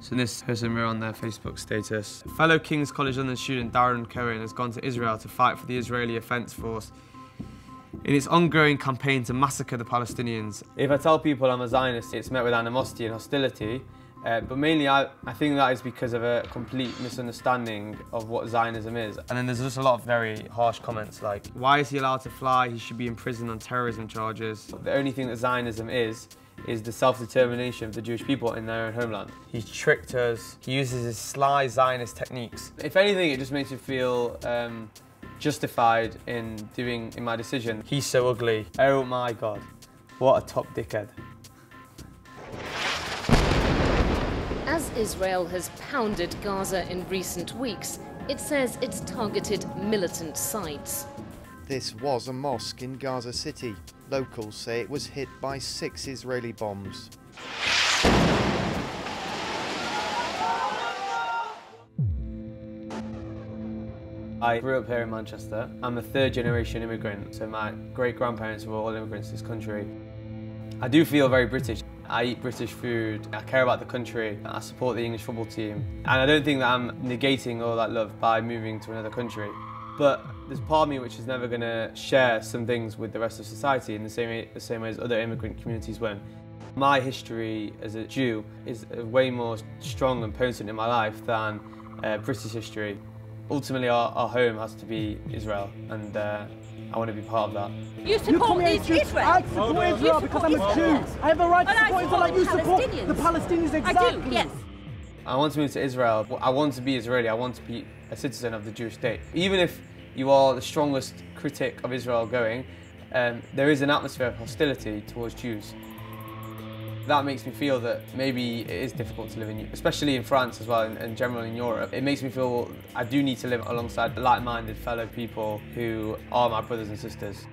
So this person wrote on their Facebook status, fellow King's College London student Darren Cohen has gone to Israel to fight for the Israeli Defence Force in its ongoing campaign to massacre the Palestinians. If I tell people I'm a Zionist, it's met with animosity and hostility, but mainly I think that is because of a complete misunderstanding of what Zionism is. And then there's just a lot of very harsh comments like, why is he allowed to fly? He should be in prison on terrorism charges. The only thing that Zionism is the self-determination of the Jewish people in their own homeland. He's tricked us, he uses his sly Zionist techniques. If anything, it just makes me feel justified in my decision. He's so ugly. Oh my God, what a top dickhead. As Israel has pounded Gaza in recent weeks, it says it's targeted militant sites. This was a mosque in Gaza City. Locals say it was hit by 6 Israeli bombs. I grew up here in Manchester. I'm a 3rd generation immigrant, so my great-grandparents were all immigrants to this country. I do feel very British. I eat British food, I care about the country, I support the English football team. And I don't think that I'm negating all that love by moving to another country. But there's part of me which is never going to share some things with the rest of society in the same way as other immigrant communities won't. My history as a Jew is way more strong and potent in my life than British history. Ultimately, our home has to be Israel, and I want to be part of that. You support Israel? I support Israel because I'm a Jew. I have a right to support Israel like you support the Palestinians, exactly. I do, yes. I want to move to Israel. I want to be Israeli. I want to be a citizen of the Jewish state. Even if you are the strongest critic of Israel going, there is an atmosphere of hostility towards Jews. That makes me feel that maybe it is difficult to live in, especially in France as well, and generally in Europe. It makes me feel I do need to live alongside like-minded fellow people who are my brothers and sisters.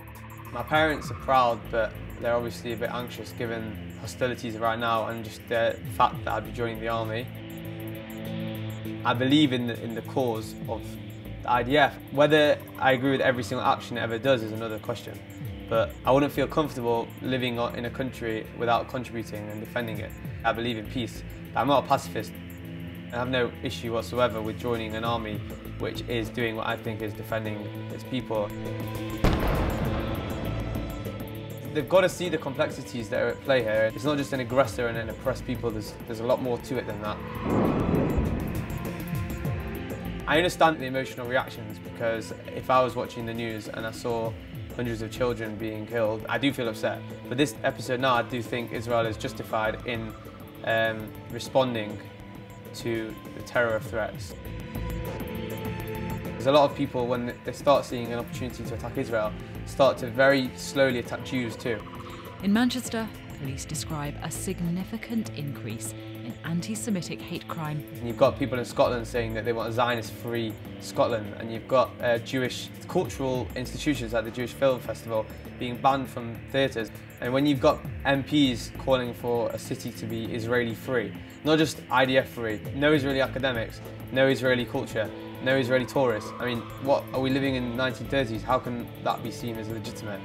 My parents are proud, but they're obviously a bit anxious given hostilities right now and just the fact that I'd be joining the army. I believe in the cause of the IDF. Whether I agree with every single action it ever does is another question. But I wouldn't feel comfortable living in a country without contributing and defending it. I believe in peace. I'm not a pacifist. I have no issue whatsoever with joining an army which is doing what I think is defending its people. They've got to see the complexities that are at play here. It's not just an aggressor and an oppressed people, there's a lot more to it than that. I understand the emotional reactions because if I was watching the news and I saw hundreds of children being killed, I do feel upset. But this episode now, I do think Israel is justified in responding to the terror of threats. There's a lot of people, when they start seeing an opportunity to attack Israel, start to very slowly attack Jews too. In Manchester, police describe a significant increase in anti-Semitic hate crime. And you've got people in Scotland saying that they want a Zionist-free Scotland, and you've got Jewish cultural institutions like the Jewish Film Festival being banned from theatres. And when you've got MPs calling for a city to be Israeli-free, not just IDF-free, no Israeli academics, no Israeli culture, no Israeli tourists. I mean, what are we living in the 1930s? How can that be seen as legitimate?